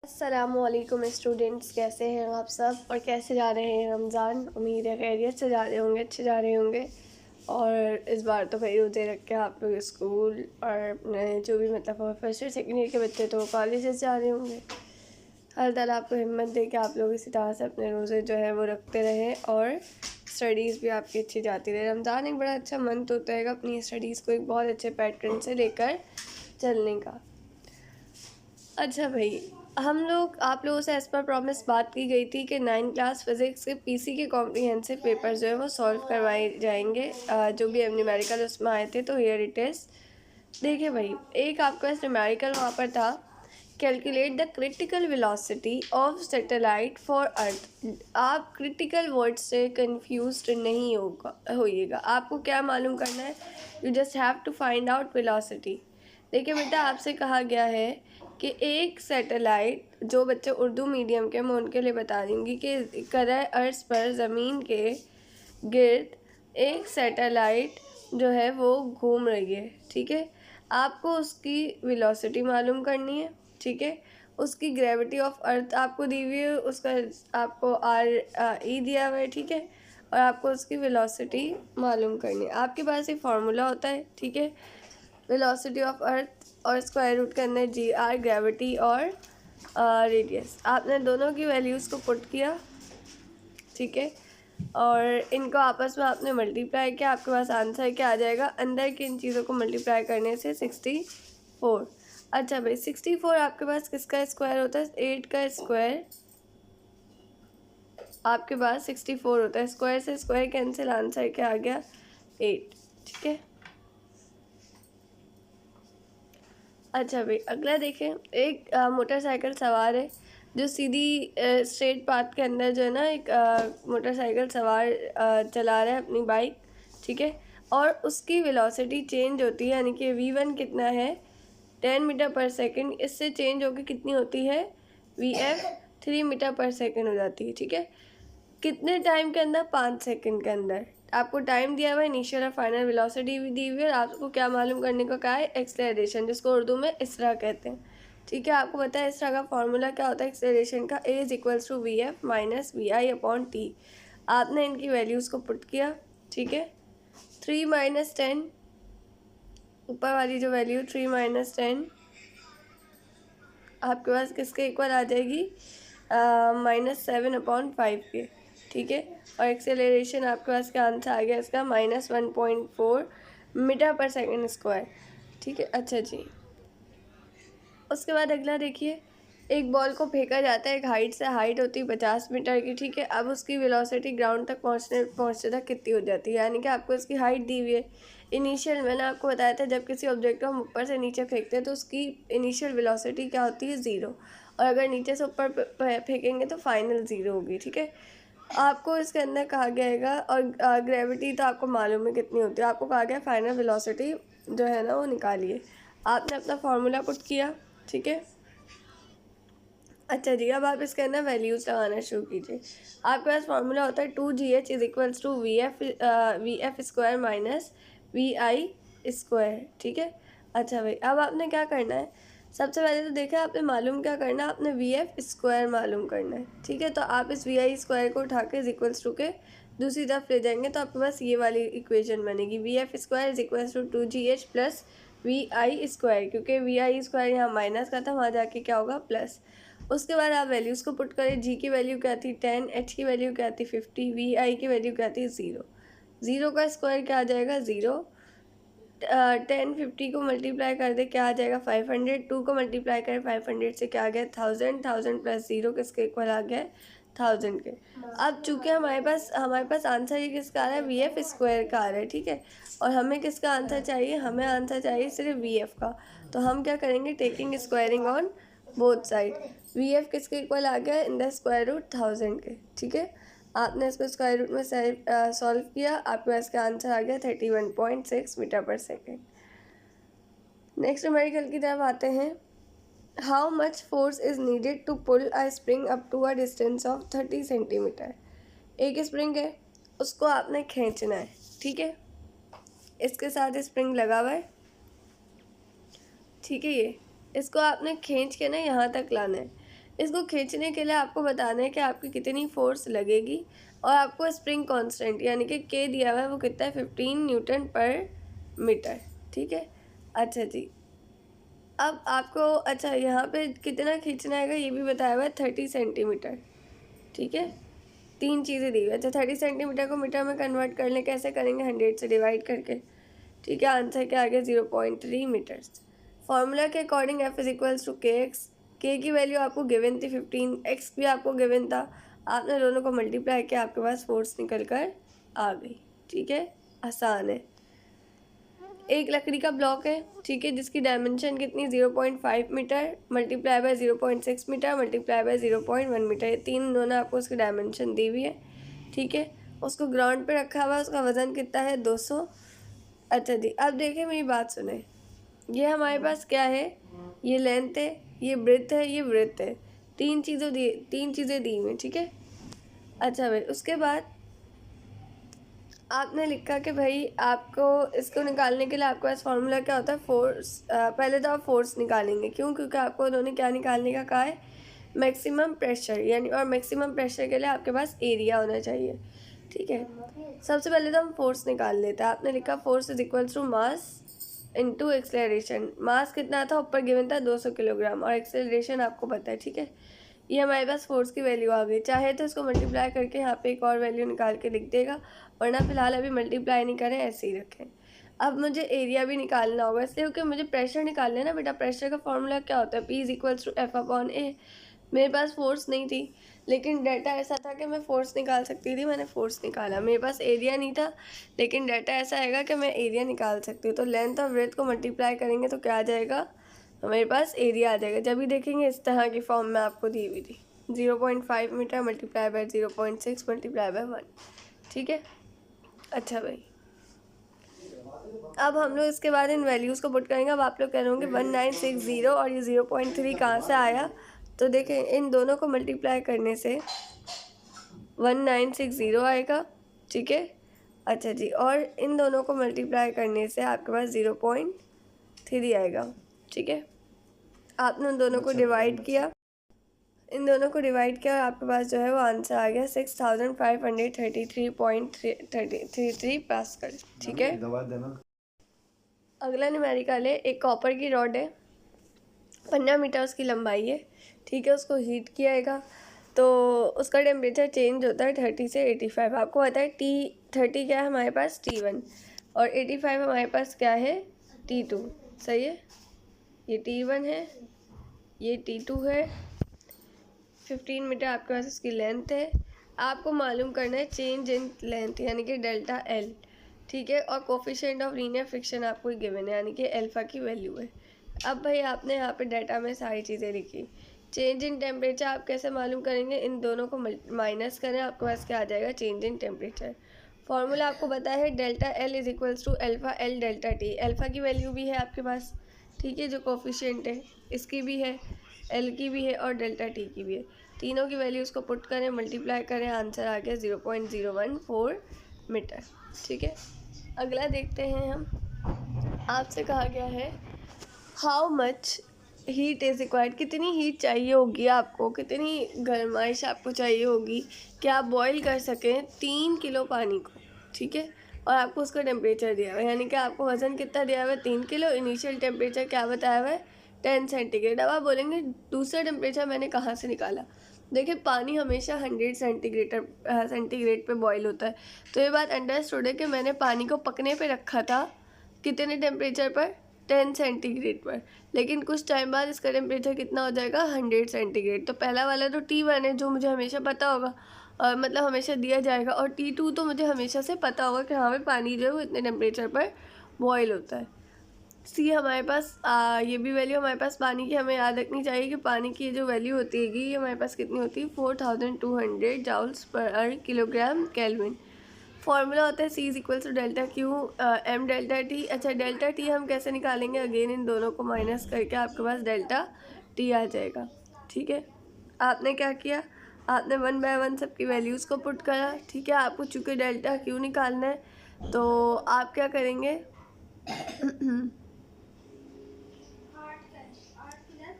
अस्सलामुअलैकुम स्टूडेंट्स, कैसे हैं आप सब और कैसे जा रहे हैं रमज़ान। उम्मीद है खैरियत से जा रहे होंगे, अच्छे जा रहे होंगे। और इस बार तो भाई रोज़े रख के आप लोग स्कूल और अपने जो भी मतलब फर्स्ट ईयर सेकेंड ईयर के बच्चे तो कॉलेजेस जा रहे होंगे। अल्लाह ताला आपको हिम्मत दे कि आप लोग इसी तरह से अपने रोज़े जो है वो रखते रहें और स्टडीज़ भी आपकी अच्छी जाती रहे। रमज़ान एक बड़ा अच्छा मंथ होता है अपनी स्टडीज़ को एक बहुत अच्छे पैटर्न से लेकर चलने का। अच्छा भाई, हम लोग आप लोगों से एज़ पर प्रॉमिस बात की गई थी कि 9th क्लास फिज़िक्स के पीसी के कॉम्प्रिहेंसिव पेपर जो है वो सॉल्व करवाए जाएंगे। जो भी न्यूमेरिकल उसमें आए थे, तो हियर इट इज़। देखिए भाई, एक आपका न्यूमेरिकल वहाँ पर था, calculate the critical velocity of satellite for earth. आप क्रिटिकल वर्ड से कंफ्यूज नहीं होइएगा। आपको क्या मालूम करना है, you just have to find out velocity. देखिए बेटा, आपसे कहा गया है कि एक सैटेलाइट, जो बच्चे उर्दू मीडियम के, मैं उनके लिए बता दूँगी कि करे अर्थ पर ज़मीन के गिर्द एक सैटेलाइट जो है वो घूम रही है। ठीक है, आपको उसकी वेलोसिटी मालूम करनी है। ठीक है, उसकी ग्रेविटी ऑफ अर्थ आपको दी हुई है, उसका आपको ई दिया हुआ है। ठीक है, और आपको उसकी वेलोसिटी मालूम करनी है। आपके पास एक फार्मूला होता है, ठीक है, वेलोसिटी ऑफ अर्थ और स्क्वायर रूट के अंदर जी आर ग्रेविटी और रेडियस। आपने दोनों की वैल्यूज़ को पुट किया, ठीक है, और इनको आपस में आपने मल्टीप्लाई किया। आपके पास आंसर क्या आ जाएगा, अंदर की इन चीज़ों को मल्टीप्लाई करने से 64। अच्छा भाई, 64 आपके पास किसका स्क्वायर होता है, 8 का स्क्वायर आपके पास 64 होता है। स्क्वायर से स्क्वायर कैंसिल, आंसर क्या आ गया, 8। ठीक है, अच्छा भाई अगला देखें। एक मोटरसाइकिल सवार है जो सीधी स्ट्रेट पाथ के अंदर जो है ना, एक मोटरसाइकिल सवार चला रहा है अपनी बाइक। ठीक है, और उसकी वेलोसिटी चेंज होती है, यानी कि v1 कितना है, 10 मीटर पर सेकंड। इससे चेंज होकर कितनी होती है, vf 3 मीटर पर सेकंड हो जाती है। ठीक है, कितने टाइम के अंदर, 5 सेकंड के अंदर। आपको टाइम दिया हुआ है, इनिशियल और फाइनल वेलोसिटी भी दी हुई है, और आपको क्या मालूम करने को कहा है, एक्सेलरेशन, जिसको उर्दू में इसरा कहते हैं। ठीक है, आपको पता है इसरा का फॉर्मूला क्या होता है एक्सेलरेशन का, a is equals to we f minus we i upon t. आपने इनकी वैल्यूज़ को पुट किया। ठीक है, 3 माइनस 10, ऊपर वाली जो वैल्यू 3 माइनस 10 आपके पास किसके इक्वल आ जाएगी, -7 अपॉन 5 के। ठीक है, और एक्सेलरेशन आपके पास क्या आंसर आ गया इसका, -1.4 मीटर पर सेकंड स्क्वायर। ठीक है, अच्छा जी, उसके बाद अगला देखिए। एक बॉल को फेंका जाता है, एक हाइट से, हाइट होती है 50 मीटर की। ठीक है, अब उसकी वेलोसिटी ग्राउंड तक पहुँचते तक कितनी हो जाती है, यानी कि आपको इसकी हाइट दी हुई है। इनिशियल मैंने आपको बताया था, जब किसी ऑब्जेक्ट को हम ऊपर से नीचे फेंकते हैं तो उसकी इनिशियल वेलोसिटी क्या होती है, 0, और अगर नीचे से ऊपर फेंकेंगे तो फाइनल 0 होगी। ठीक है, आपको इसके अंदर कहा गया और ग्रेविटी तो आपको मालूम है कितनी होती है, आपको कहा गया फाइनल वेलोसिटी जो है ना वो निकालिए। आपने अपना फार्मूला पुट किया। ठीक है, अच्छा जी, अब आप इसके अंदर वैल्यूज़ लगाना शुरू कीजिए। आपके पास फार्मूला होता है 2gh is equals to we F square minus we I square. ठीक है, अच्छा भाई, अब आपने क्या करना है, सबसे पहले तो देखा आपने मालूम क्या करना है, आपने वी एफ स्क्वायर मालूम करना है। ठीक है, तो आप इस वी आई स्क्वायर को उठा के इज इक्वल्स टू के दूसरी तरफ ले जाएंगे तो आपके पास ये वाली इक्वेशन बनेगी, V F square is equals to 2gh plus V I square, क्योंकि वी आई स्क्वायर यहाँ माइनस का था, वहाँ जाके क्या होगा, प्लस। उसके बाद आप वैल्यूज़ को पुट करें। जी की वैल्यू क्या थी, 10, एच की वैल्यू क्या थी, 50, वी आई की वैल्यू क्या थी, 0। 0 का स्क्वायर क्या आ जाएगा, 0। 10 50 को मल्टीप्लाई कर दे, क्या आ जाएगा, 500। 2 को मल्टीप्लाई करें 500 से, क्या आ गया, 1000। 1000 प्लस 0 किसके इक्वल आ गया, 1000 के। अब चूंकि हमारे पास आंसर ये किसका आ रहा है, वी एफ स्क्वायर का आ रहा है। ठीक है, और हमें किसका आंसर चाहिए, हमें आंसर चाहिए सिर्फ वी एफ का। तो हम क्या करेंगे, taking squaring on both side. V F किसके इक्वल आ गया, इन द स्क्वायर रूट 1000 के। ठीक है, आपने इसको स्क्वायर रूट में सॉल्व किया, आपके पास का आंसर आ गया 31.6 मीटर पर सेकेंड। नेक्स्ट न्यूमेरिकल की तरफ आते हैं। How much force is needed to pull a spring up to a distance of 30 centimetre. एक स्प्रिंग है, उसको आपने खींचना है। ठीक है, इसके साथ स्प्रिंग लगा हुआ है। ठीक है, ये इसको आपने खींच के ना यहाँ तक लाना है। इसको खींचने के लिए आपको बताना है कि आपकी कितनी फोर्स लगेगी, और आपको स्प्रिंग कांस्टेंट यानी कि के दिया हुआ है वो कितना है 15 न्यूटन पर मीटर। ठीक है, अच्छा जी। अब आपको अच्छा यहाँ पे कितना खींचना है ये भी बताया हुआ है 30 सेंटीमीटर। ठीक है, 3 चीज़ें दी हुई है। अच्छा 30 सेंटीमीटर को मीटर में कन्वर्ट कर लें, कैसे करेंगे? 100 से डिवाइड करके। ठीक है, आंसर क्या आ गया? 0.3 मीटर्स। फॉर्मूला के according F is equals to K X. K की वैल्यू आपको गिवन थी 15, एक्स भी आपको गिवन था, आपने दोनों को मल्टीप्लाई किया, आपके पास फोर्स निकल कर आ गई। ठीक है, आसान है। एक लकड़ी का ब्लॉक है, ठीक है, जिसकी डायमेंशन कितनी 0.5 metre multiply by 0.6 metre multiply by 0.1 metre, ये तीन उन्होंने आपको उसकी डायमेंशन दी हुई है। ठीक है, उसको ग्राउंड पे रखा हुआ है, उसका वज़न कितना है 200। अच्छा जी, अब देखिए मेरी बात सुने, ये हमारे पास क्या है? ये लेंथ है, ये ब्रेथ है, ये ब्रेथ है, तीन चीज़ें दी हुई हैं। ठीक है, अच्छा भाई, उसके बाद आपने लिखा कि भाई आपको इसको निकालने के लिए आपके पास फार्मूला क्या होता है? फोर्स। पहले तो आप फोर्स निकालेंगे, क्यों? क्योंकि आपको उन्होंने क्या निकालने का कहा है? मैक्सिमम प्रेशर, यानी, और मैक्सिमम प्रेशर के लिए आपके पास एरिया होना चाहिए। ठीक है, सबसे पहले तो हम फोर्स निकाल लेते हैं। आपने लिखा force is equals to mass into acceleration. Mass कितना था? ऊपर गिवन था 200 किलोग्राम, और एक्सेलरेशन आपको पता है। ठीक है, ये हमारे पास फोर्स की वैल्यू आ गई। चाहे तो इसको मल्टीप्लाई करके यहाँ पे एक और वैल्यू निकाल के लिख देगा, वरना फिलहाल अभी मल्टीप्लाई नहीं करें, ऐसे ही रखें। अब मुझे एरिया भी निकालना होगा, इसलिए क्योंकि मुझे प्रेशर निकालना है ना बेटा। प्रेशर का फॉर्मूला क्या होता है? P is equals to f upon a. मेरे पास फोर्स नहीं थी, लेकिन डाटा ऐसा था कि मैं फ़ोर्स निकाल सकती थी, मैंने फ़ोर्स निकाला। मेरे पास एरिया नहीं था, लेकिन डाटा ऐसा आएगा कि मैं एरिया निकाल सकती हूँ। तो लेंथ और ब्रेथ को मल्टीप्लाई करेंगे तो क्या आ जाएगा? मेरे पास एरिया आ जाएगा। जब भी देखेंगे इस तरह की फॉर्म में आपको दी हुई थी, 0.5 metre multiply by 0.6 multiply by 1। ठीक है, अच्छा भाई, अब हम लोग इसके बाद इन वैल्यूज़ को पुट करेंगे। अब आप लोग कह रहे होंगे 1960 और ये 0.3 कहाँ से आया? तो देखें, इन दोनों को मल्टीप्लाई करने से 1960 आएगा। ठीक है, अच्छा जी, और इन दोनों को मल्टीप्लाई करने से आपके पास 0.3 आएगा। ठीक है, आपने उन दोनों को डिवाइड किया, इन दोनों को डिवाइड किया, और आपके पास जो है वो आंसर आ गया 6533.33 पास्कल। ठीक है, अगला न्यूमेरिकल है। एक कॉपर की रॉड है, 15 मीटर उसकी लंबाई है। ठीक है, उसको हीट कियाएगा तो उसका टेम्परेचर चेंज होता है 30 से 85। आपको पता है T30 क्या है हमारे पास? T1, और 85 हमारे पास क्या है? T2। सही है, ये T1 है, ये T2 है। 15 मीटर आपके पास इसकी लेंथ है। आपको मालूम करना है चेंज इन लेंथ, यानी कि डेल्टा एल। ठीक है, और कोफिशिएंट ऑफ लीनियर फ्रिक्शन आपको गिवन है, यानी कि अल्फा की वैल्यू है। अब भाई आपने यहाँ पे डाटा में सारी चीज़ें लिखी। चेंज इन टेम्परेचर आप कैसे मालूम करेंगे? इन दोनों को माइनस करें, आपके पास क्या आ जाएगा? Change in temperature. फॉर्मूला आपको पता है, delta L is equals to alpha L delta T. Alpha की वैल्यू भी है आपके पास, ठीक है, जो कोफिशिएंट है, इसकी भी है, एल की भी है, और डेल्टा टी की भी है। तीनों की वैल्यूज़ को पुट करें, मल्टीप्लाई करें, आंसर आ गया 0.014 मीटर। ठीक है, अगला देखते हैं हम। आपसे कहा गया है how much heat is required. कितनी हीट चाहिए होगी आपको, कितनी गर्माइश आपको चाहिए होगी कि आप बॉईल कर सकें 3 किलो पानी को। ठीक है, और आपको उसका टेम्परेचर दिया हुआ है, यानी कि आपको वज़न कितना दिया हुआ है? 3 किलो। इनिशियल टेम्परेचर क्या बताया हुआ है? 10 सेंटीग्रेड। अब आप बोलेंगे दूसरा टेम्परेचर मैंने कहाँ से निकाला? देखिए, पानी हमेशा 100 सेंटीग्रेड पे बॉईल होता है, तो ये बात अंडरस्टूड है कि मैंने पानी को पकने पे रखा था कितने टेम्परेचर पर? 10 सेंटीग्रेड पर। लेकिन कुछ टाइम बाद इसका टेम्परेचर कितना हो जाएगा? 100 सेंटीग्रेड। तो पहला वाला तो T1 है, जो मुझे हमेशा पता होगा, और मतलब हमेशा दिया जाएगा, और T2 तो मुझे हमेशा से पता होगा कि हाँ भाई पानी जो है वो इतने टेम्परेचर पर बॉयल होता है। सी हमारे पास ये भी वैल्यू हमारे पास पानी की हमें याद रखनी चाहिए कि पानी की जो वैल्यू होती है ये हमारे पास कितनी होती है? 4200 जाउल्स पर किलोग्राम केल्विन। फॉर्मूला होता है C is equals to delta Q M delta T. अच्छा, डेल्टा टी हम कैसे निकालेंगे? अगेन इन दोनों को माइनस करके आपके पास डेल्टा टी आ जाएगा। ठीक है, आपने क्या किया? आपने 1 बाय 1 सबकी वैल्यूज़ को पुट करा। ठीक है, आपको चूँकि डेल्टा क्यू निकालना है तो आप क्या करेंगे?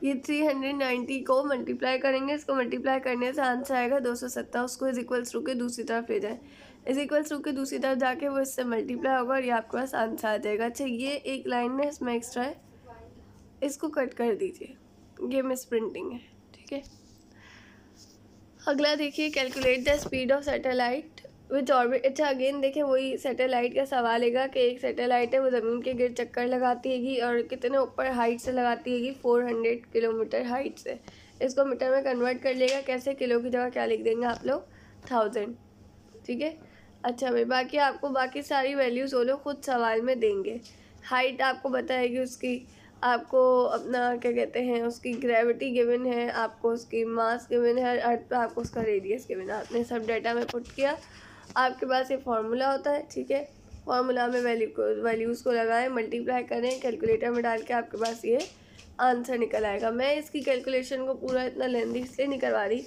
ये 390 को मल्टीप्लाई करेंगे, इसको मल्टीप्लाई करने से आंसर आएगा 270। उसको इज इक्वल्स टू के दूसरी तरफ ले जाए, इज इक्वल्स टू के दूसरी तरफ जाके वो इससे मल्टीप्लाई होगा और ये आपके पास आंसर आ जाएगा। अच्छा, ये एक लाइन है इसमें एक्स्ट्रा है, इसको कट कर दीजिए, ये मिस प्रिंटिंग है, ठीक है। अगला देखिए, calculate the speed of satellite which orbit. अच्छा, अगेन देखिए वही सैटेलाइट का सवाल है कि एक सैटेलाइट है वो ज़मीन के गिर्द चक्कर लगाती हैगी और कितने ऊपर हाइट से लगाती हैगी, 400 किलोमीटर हाइट से। इसको मीटर में कन्वर्ट कर लेगा, कैसे, किलो की जगह क्या लिख देंगे आप लोग, 1000, ठीक है। अच्छा भाई, बाकी आपको बाकी सारी वैल्यूज़ वो लोग खुद सवाल में देंगे। हाइट आपको बताएगी उसकी, आपको अपना क्या कहते हैं उसकी ग्रेविटी गिवन है, आपको उसकी मास गिवन है, अर्थ पे आपको उसका रेडियस गिवन है। आपने सब डाटा में पुट किया, आपके पास ये फार्मूला होता है, ठीक है। फार्मूला में वैल्यूज़ को लगाएं, मल्टीप्लाई करें, कैलकुलेटर में डाल के आपके पास ये आंसर निकल आएगा। मैं इसकी कैलकुलेशन को पूरा इतना लेंदी इसलिए नहीं करवा रही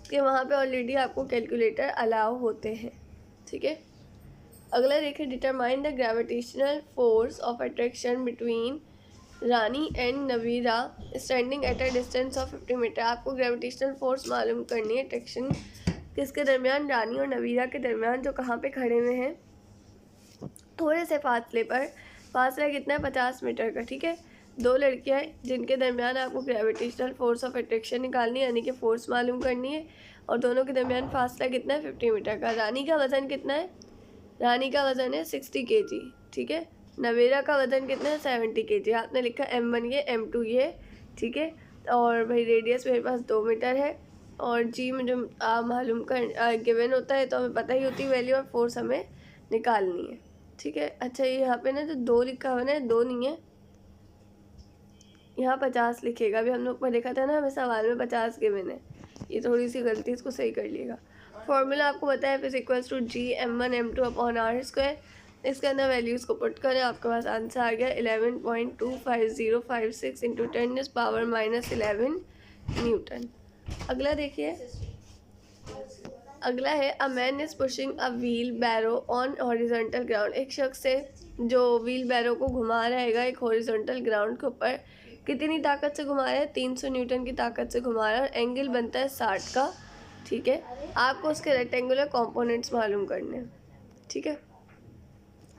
कि वहाँ पे ऑलरेडी आपको कैलकुलेटर अलाउ होते हैं, ठीक है। अगला देखिए, determine the gravitational force of attraction between Rani and Navira standing at a distance of 50 metre. आपको ग्रेविटेशनल फोर्स मालूम करनी है, अट्रैक्शन किसके दरमियान, रानी और नवीरा के दरमियान, जो कहाँ पे खड़े हुए हैं, थोड़े से फासले पर। फासला कितना है, 50 मीटर का, ठीक है। दो लड़कियाँ हैं जिनके दरमियान आपको ग्रेविटेशनल फोर्स ऑफ अट्रैक्शन निकालनी है, यानी कि फोर्स मालूम करनी है, और दोनों के दरमियान फासला कितना है, 50 मीटर का। रानी का वज़न कितना है, रानी का वज़न है 60 kg, ठीक है। नवेरा का वज़न कितना है, 70 kg। आपने लिखा M1 ये, M2 ये, ठीक है। और भाई रेडियस मेरे पास 2 मीटर है, और जी में जो मालूम कर गिवन होता है तो हमें पता ही होती है वैल्यू, और फोर्स हमें निकालनी है, ठीक है। अच्छा, ये यहाँ पे ना जो 2 लिखा हुआ है, 2 नहीं है, यहाँ 50 लिखेगा। अभी हम लोग पर देखा था ना, हमें सवाल में 50 गिवन है, ये थोड़ी सी गलती, इसको सही कर लिएगा। फॉर्मूला आपको बताया, F = G(m1 m2 upon r²). इसके अंदर वैल्यूज़ को पुट करें, आपके पास आंसर आ गया 11.25056 × 10⁻⁻11 न्यूटन। अगला देखिए, अगला है, a man is pushing a wheelbarrow on horizontal ground. एक शख्स है जो व्हील बैरो को घुमा रहेगा एक हॉरिजॉन्टल ग्राउंड के ऊपर। कितनी ताकत से घुमा रहा है, 300 न्यूटन की ताकत से घुमा रहा है, और एंगल बनता है 60 का, ठीक है। आपको उसके रेक्टेंगुलर कंपोनेंट्स मालूम करने हैं, ठीक है,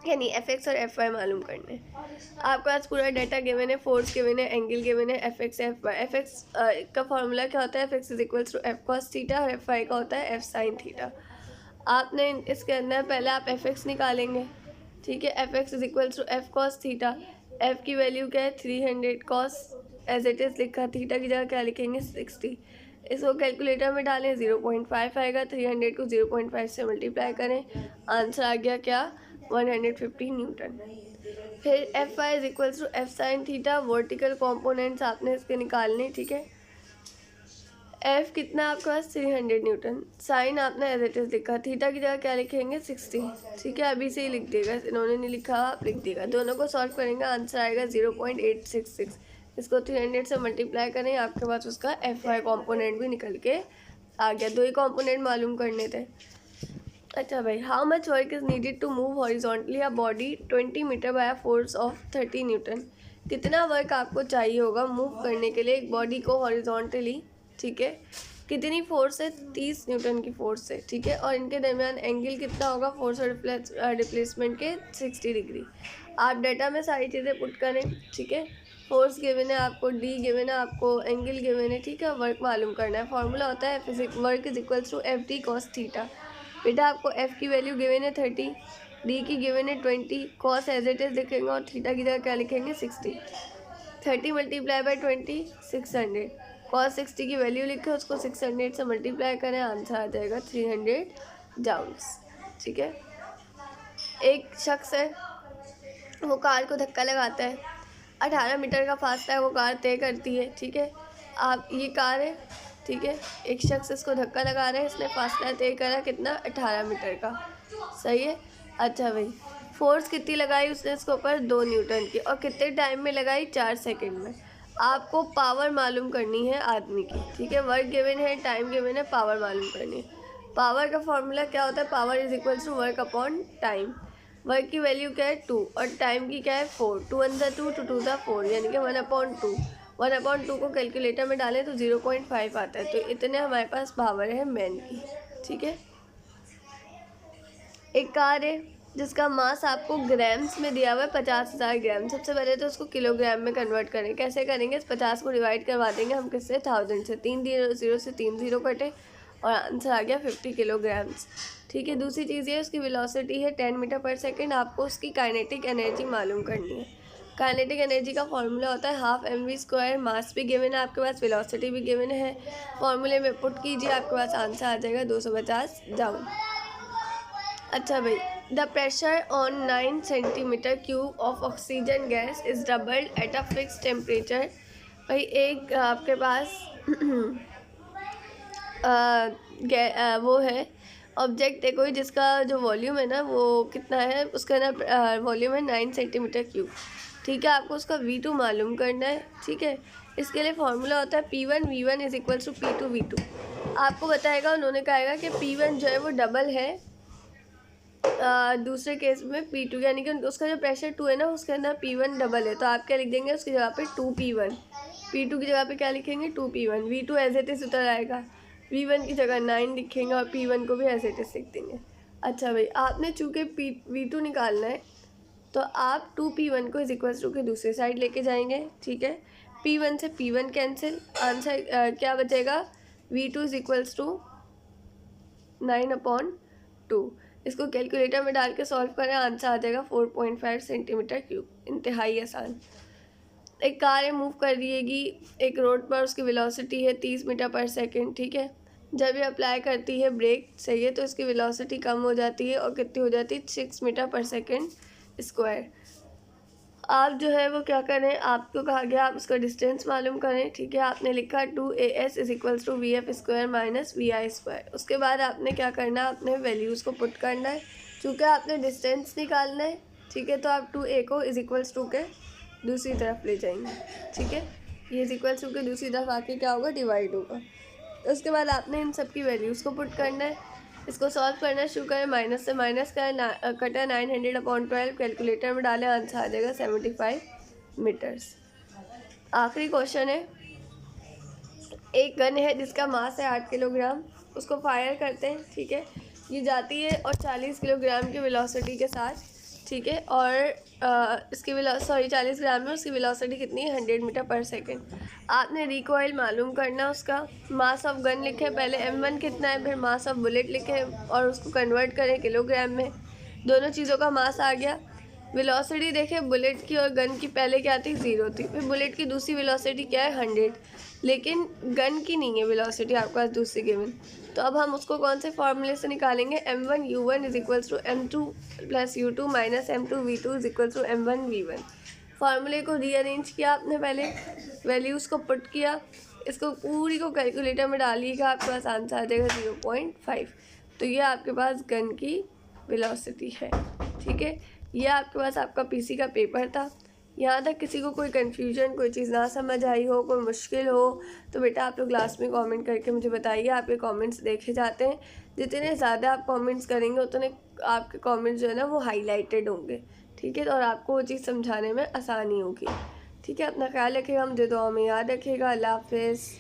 यानी Fx और Fy मालूम करने हैं। आपके पास पूरा डाटा गिवन है, फोर्स गिवन है, एंगल गिवन है, Fx Fy। Fx का फॉर्मूला क्या होता है, Fx = F cos थीटा, और Fy का होता है F sin थीटा। आपने इसके अंदर पहले आप Fx निकालेंगे, ठीक है। Fx = F cos theta, F की वैल्यू क्या है, 300 cos, एज इट इज़ लिखा, थीटा की जगह क्या लिखेंगे, 60। इसको कैलकुलेटर में डालें, 0.5 आएगा, 300 को 0.5 से मल्टीप्लाई करें, आंसर आ गया क्या, 150 न्यूटन। फिर Fy = F sin theta, vertical components आपने इसके निकालने, ठीक है। F कितना आपके पास, 300 न्यूटन। साइन आपने एज इट इज़ लिखा, थीटा की जगह क्या लिखेंगे, 60, ठीक है। अभी से ही लिख देगा, इन्होंने नहीं लिखा, आप लिख देगा। दोनों को सॉल्व करेंगे, आंसर आएगा 0.866। इसको 300 से मल्टीप्लाई करें, आपके पास उसका Fy कॉम्पोनेंट भी निकल के आ गया। 2 ही कॉम्पोनेंट मालूम करने थे। अच्छा भाई, how much work is needed to move horizontally a body 20 metre by a force of 30 newton. कितना वर्क आपको चाहिए होगा मूव करने के लिए एक बॉडी को हॉरिजॉन्टली, ठीक है, कितनी फोर्स है, 30 न्यूटन की फोर्स से, ठीक है। और इनके दरमियान एंगल कितना होगा, फोर्स और डिस्प्लेसमेंट के 60 डिग्री। आप डाटा में सारी चीज़ें पुट करें, ठीक है। फोर्स गिवन है आपको, डी गिवन है आपको, एंगल गिवन है, ठीक है। वर्क मालूम करना है, फॉर्मूला होता है वर्क = FD cos थीटा। बेटा आपको F की वैल्यू गिवन है 30, D की गिवन है 20, cos एज इट इज़ लिखेंगे, और थीटा की जगह क्या लिखेंगे, 60। 30 × 20 600। cos 60 की वैल्यू लिखे, उसको 600 से मल्टीप्लाई करें, आंसर आ जाएगा 300 जाउल्स, ठीक है। एक शख्स है, वो कार को धक्का लगाता है, 18 मीटर का फासला है वो कार तय करती है, ठीक है। आप ये कार है, ठीक है, एक शख्स इसको धक्का लगा रहा है, इसने फासला तय करा कितना, 18 मीटर का, सही है। अच्छा भाई, फोर्स कितनी लगाई उसने इसके ऊपर, 2 न्यूटन की, और कितने टाइम में लगाई, 4 सेकंड में। आपको पावर मालूम करनी है आदमी की, ठीक है। वर्क गिवन है, टाइम गिवन है, पावर मालूम करनी है। पावर का फॉर्मूला क्या होता है, power = work upon time. Work की वैल्यू क्या है, 2, और टाइम की क्या है, 4। 2 × 2 = 2 × 4, यानी कि 1/2। 1/2 को कैलकुलेटर में डालें तो 0.5 आता है। तो इतने हमारे पास पावर है मैन की, ठीक है। एक कार है जिसका मास आपको ग्राम्स में दिया हुआ है 50,000 ग्राम। सबसे पहले तो उसको किलोग्राम में कन्वर्ट करें। कैसे करेंगे? इस 50 को डिवाइड करवा देंगे हम किससे? 1000 से। 3 0 से 3 0 कटे और आंसर आ गया 50 किलोग्राम्स, ठीक है। दूसरी चीज़ ये उसकी वेलोसिटी है 10 मीटर पर सेकेंड। आपको उसकी काइनेटिक एनर्जी मालूम करनी है। काइनेटिक एनर्जी का फॉर्मूला होता है हाफ mv²। मास भी गिवन है आपके पास, वेलोसिटी भी गिवन है। फॉर्मूले में पुट कीजिए, आपके पास आंसर आ जाएगा 250 जाउल। अच्छा भाई, the pressure on 9 centimetre cube of oxygen gas is doubled at a fix temperature. भाई एक आपके पास वो है ऑब्जेक्ट है कोई जिसका जो वॉल्यूम है ना वो कितना है, उसका ना वॉल्यूम है 9 सेंटीमीटर क्यूब, ठीक है। आपको उसका V2 मालूम करना है, ठीक है। इसके लिए फॉर्मूला होता है P1 V1 is equal to P2 V2। आपको बताएगा, उन्होंने कहेगा कि P1 जो है वो डबल है दूसरे केस में P2, यानी कि उसका जो प्रेशर 2 है ना उसके अंदर P1 डबल है। तो आप क्या लिख देंगे उसकी जगह पे 2P1। P2 की जगह पे क्या लिखेंगे? 2P1। V2 as it is उतर आएगा, V1 की जगह 9 लिखेंगे और P1 को भी एज इट इज लिख देंगे। अच्छा भाई, आपने चूँकि V2 निकालना है तो आप 2P1 को इज इक्वल टू के दूसरी साइड लेके जाएंगे, ठीक है। P1 से P1 कैंसिल, आंसर क्या बचेगा? V2 is equals to 9/2। इसको कैलकुलेटर में डाल के सॉल्व करें, आंसर आ जाएगा 4.5 सेंटीमीटर क्यूब। इंतहाई आसान। एक कार है मूव कर रही एक रोड पर, उसकी वेलोसिटी है 30 मीटर पर सेकेंड, ठीक है। जब ये अप्लाई करती है ब्रेक, सही है, तो इसकी वेलोसिटी कम हो जाती है और कितनी हो जाती है? 6 मीटर पर सेकेंड स्क्वायर। आप जो है वो क्या करें, आपको कहा गया आप उसका डिस्टेंस मालूम करें, ठीक है। आपने लिखा 2AS is equals to VF² minus VI²। उसके बाद आपने क्या करना है, अपने वैल्यूज़ को पुट करना है। चूँकि आपने डिस्टेंस निकालना है, ठीक है, तो आप 2A को इज इक्वल्स टू के दूसरी तरफ ले जाएंगे, ठीक है। ये इज इक्वल्स टू के दूसरी तरफ आके क्या होगा? डिवाइड होगा। उसके बाद आपने इन सब की वैल्यूज़ को पुट करना है। इसको सॉल्व करना शुरू करें, माइनस से माइनस करें, कटा 900/12, कैलकुलेटर में डालें, आंसर आ जाएगा 75 मीटर्स। आखिरी क्वेश्चन है, एक गन है जिसका मास है 8 किलोग्राम, उसको फायर करते हैं, ठीक है। ये जाती है और 40 किलोग्राम की वेलोसिटी के साथ, ठीक है। और इसकी 40 ग्राम में उसकी वेलोसिटी कितनी है? 100 मीटर पर सेकेंड। आपने रिकॉइल मालूम करना, उसका मास ऑफ गन लिखे पहले, M1 कितना है, फिर मास ऑफ बुलेट लिखे और उसको कन्वर्ट करें किलोग्राम में। दोनों चीज़ों का मास आ गया। वेलोसिटी देखें बुलेट की और गन की, पहले क्या थी? 0 थी। फिर बुलेट की दूसरी वेलोसिटी क्या है? 100, लेकिन गन की नहीं है वेलोसिटी आपके पास दूसरी गिवन। तो अब हम उसको कौन से फॉर्मूले से निकालेंगे? M1 U1 is equals to M2 plus U2 minus M2 V2 is equals to M1 V1। फार्मूले को रीअरेंज किया आपने, पहले वैल्यूज़ को पुट किया, इसको पूरी को कैलकुलेटर में डालिएगा, आपके पास आंसर आ जाएगा 0.5। तो ये आपके पास गन की वेलोसिटी है, ठीक है। ये आपके पास आपका पीसी का पेपर था। यहाँ तक किसी को कोई कन्फ्यूजन, कोई चीज़ ना समझ आई हो, कोई मुश्किल हो तो बेटा आप लोग क्लास में कमेंट करके मुझे बताइए। आपके कमेंट्स देखे जाते हैं, जितने ज़्यादा आप कमेंट्स करेंगे उतने आपके कमेंट्स जो है ना वो हाईलाइटेड होंगे, ठीक है। और आपको वो चीज़ समझाने में आसानी होगी, ठीक है। अपना ख्याल रखिएगा, मुझे दुआ में याद रखिएगा। अल्लाह हाफिज़।